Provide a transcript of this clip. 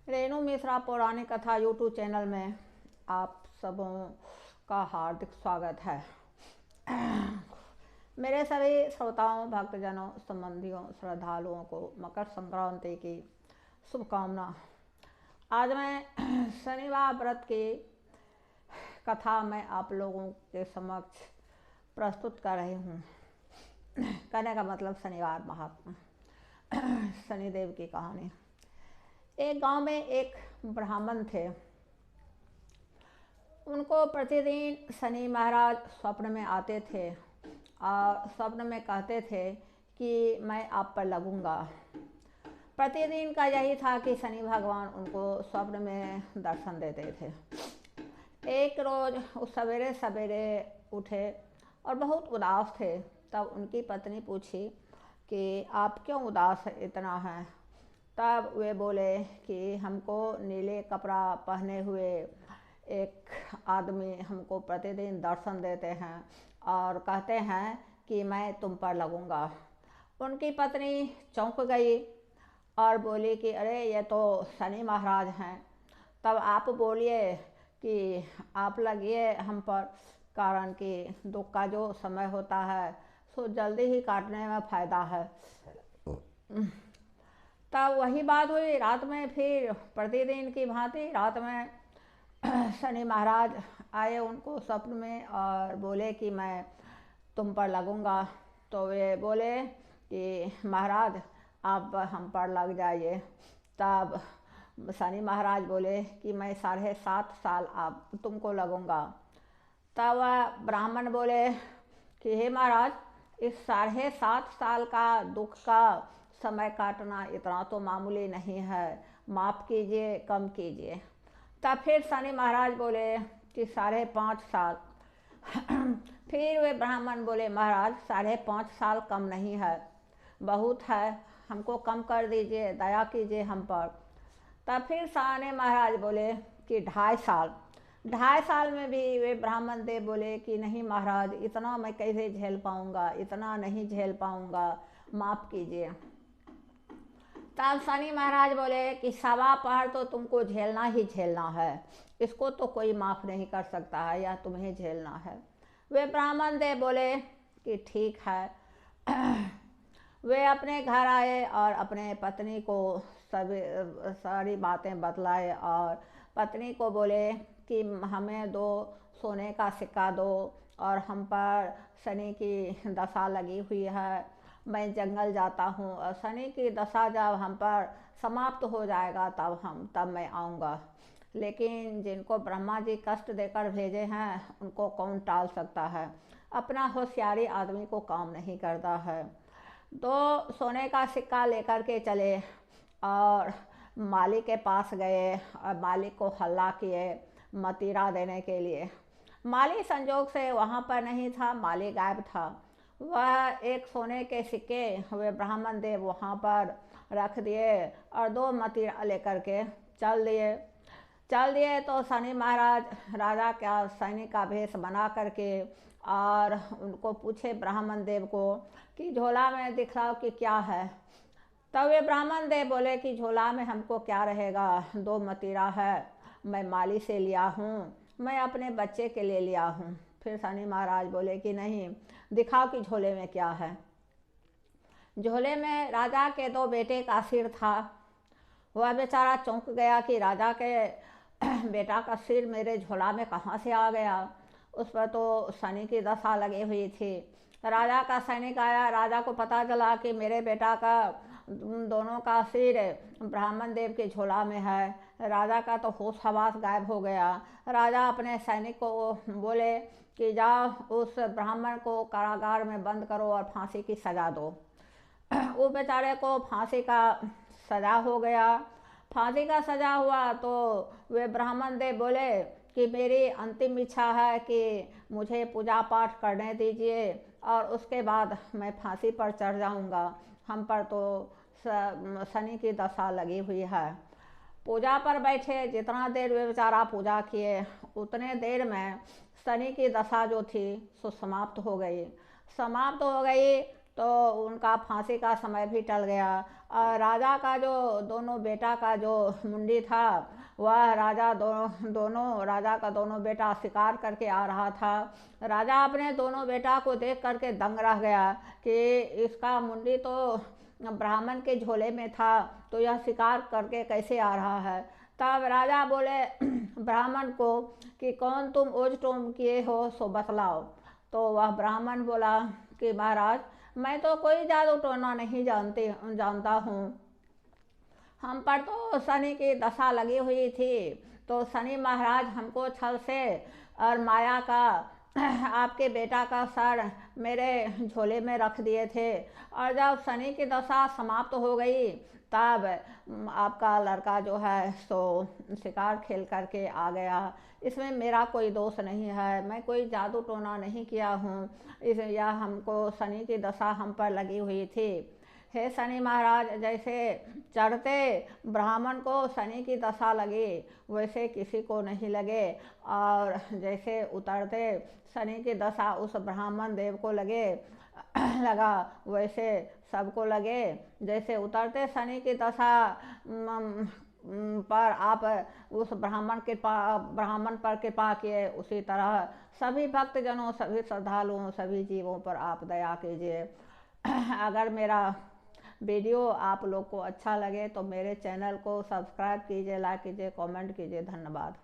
रेणु मिश्रा पौराणिक कथा YouTube channel में आप सबों का हार्दिक स्वागत है। मेरे सभी श्रोताओं, भक्तजनों, संबंधियों, श्रद्धालुओं को मकर संक्रांति की शुभकामना। आज मैं शनिवार व्रत की कथा में आप लोगों के समक्ष प्रस्तुत कर रही हूँ। कहने का मतलब शनिवार महात्मा, शनिदेव की कहानी। एक गांव में एक ब्राह्मण थे। उनको प्रतिदिन शनि महाराज स्वप्न में आते थे और स्वप्न में कहते थे कि मैं आप पर लगूंगा। प्रतिदिन का यही था कि शनि भगवान उनको स्वप्न में दर्शन देते थे। एक रोज़ सवेरे सवेरे उठे और बहुत उदास थे। तब उनकी पत्नी पूछी कि आप क्यों उदास इतना हैं। तब वे बोले कि हमको नीले कपड़ा पहने हुए एक आदमी हमको प्रतिदिन दर्शन देते हैं और कहते हैं कि मैं तुम पर लगूंगा। उनकी पत्नी चौंक गई और बोली कि अरे ये तो शनि महाराज हैं। तब आप बोलिए कि आप लगिए हम पर, कारण कि दुख का जो समय होता है सो जल्दी ही काटने में फ़ायदा है। तब वही बात हुई। रात में फिर प्रतिदिन की भांति रात में शनि महाराज आए उनको स्वप्न में और बोले कि मैं तुम पर लगूंगा। तो वे बोले कि महाराज आप हम पर लग जाइए। तब शनि महाराज बोले कि मैं 7.5 साल आप तुमको लगूंगा। तब ब्राह्मण बोले कि हे महाराज, इस 7.5 साल का दुख का समय काटना इतना तो मामूली नहीं है, माफ़ कीजिए, कम कीजिए। तब फिर शनि महाराज बोले कि 5.5 साल। फिर वे ब्राह्मण बोले महाराज 5.5 साल कम नहीं है, बहुत है, हमको कम कर दीजिए, दया कीजिए हम पर। तब फिर शनि महाराज बोले कि 2.5 साल। 2.5 साल में भी वे ब्राह्मण देव बोले कि नहीं महाराज, इतना मैं कैसे झेल पाऊँगा, इतना नहीं झेल पाऊँगा, माफ़ कीजिए। तब शनि महाराज बोले कि 1.25 पहर तो तुमको झेलना ही झेलना है, इसको तो कोई माफ़ नहीं कर सकता है, यह तुम्हें झेलना है। वे ब्राह्मण देव बोले कि ठीक है। वे अपने घर आए और अपने पत्नी को सारी बातें बतलाए और पत्नी को बोले कि हमें 2 सोने का सिक्का दो और हम पर शनि की दशा लगी हुई है, मैं जंगल जाता हूँ और शनि की दशा जब हम पर समाप्त हो जाएगा तब मैं आऊँगा। लेकिन जिनको ब्रह्मा जी कष्ट देकर भेजे हैं उनको कौन टाल सकता है। अपना होशियारी आदमी को काम नहीं करता है। 2 सोने का सिक्का लेकर के चले और माली के पास गए और मालिक को हल्ला किए मदिरा देने के लिए। माली संजोग से वहाँ पर नहीं था, माली गायब था। वह 1 सोने के सिक्के वे ब्राह्मण देव वहाँ पर रख दिए और 2 मदिरा लेकर के चल दिए। तो शनि महाराज राजा का सैनिक का भेष बना करके और उनको पूछे ब्राह्मण देव को कि झोला में दिखलाओ कि क्या है। तब वे ब्राह्मण देव बोले कि झोला में हमको क्या रहेगा, 2 मदिरा है, मैं माली से लिया हूँ, मैं अपने बच्चे के लिए लिया हूँ। फिर शनि महाराज बोले कि नहीं, दिखाओ कि झोले में क्या है। झोले में राजा के 2 बेटे का सिर था। वह बेचारा चौंक गया कि राजा के बेटा का सिर मेरे झोला में कहाँ से आ गया। उस पर तो शनि की दशा लगी हुई थी। राजा का सैनिक आया, राजा को पता चला कि मेरे बेटा का दोनों का सिर ब्राह्मण देव के झोला में है। राजा का तो होश हवास गायब हो गया। राजा अपने सैनिक को बोले कि जाओ उस ब्राह्मण को कारागार में बंद करो और फांसी की सज़ा दो। वो बेचारे को फांसी का सज़ा हो गया। फांसी का सज़ा हुआ तो वे ब्राह्मण देव बोले कि मेरी अंतिम इच्छा है कि मुझे पूजा पाठ करने दीजिए और उसके बाद मैं फांसी पर चढ़ जाऊंगा। हम पर तो शनि की दशा लगी हुई है। पूजा पर बैठे, जितना देर वे बेचारा पूजा किए उतने देर में शनि की दशा जो थी सो समाप्त हो गई। तो उनका फांसी का समय भी टल गया। और राजा का जो दोनों बेटा का जो मुंडी था, वह दोनों राजा का दोनों बेटा शिकार करके आ रहा था। राजा अपने दोनों बेटा को देख करके दंग रह गया कि इसका मुंडी तो ब्राह्मण के झोले में था, तो यह शिकार करके कैसे आ रहा है। तब राजा बोले ब्राह्मण को कि कौन तुम ओज टोम किए हो, सो बतलाओ। तो वह ब्राह्मण बोला कि महाराज, मैं तो कोई जादू टोना नहीं जानता हूँ। हम पर तो शनि की दशा लगी हुई थी, तो शनि महाराज हमको छल से और माया का आपके बेटा का सर मेरे झोले में रख दिए थे। और जब शनि की दशा समाप्त हो गई, तब आपका लड़का जो है सो शिकार खेल करके आ गया। इसमें मेरा कोई दोष नहीं है, मैं कोई जादू टोना नहीं किया हूँ। यह हमको शनि की दशा हम पर लगी हुई थी। हे शनि महाराज, जैसे चढ़ते ब्राह्मण को शनि की दशा लगी, वैसे किसी को नहीं लगे, और जैसे उतरते शनि की दशा उस ब्राह्मण देव को लगा, वैसे सबको लगे। जैसे उतरते शनि की दशा पर आप उस ब्राह्मण पर कृपा किए, उसी तरह सभी भक्तजनों, सभी श्रद्धालुओं, सभी जीवों पर आप दया कीजिए। अगर मेरा वीडियो आप लोग को अच्छा लगे तो मेरे चैनल को सब्सक्राइब कीजिए, लाइक कीजिए, कमेंट कीजिए। धन्यवाद।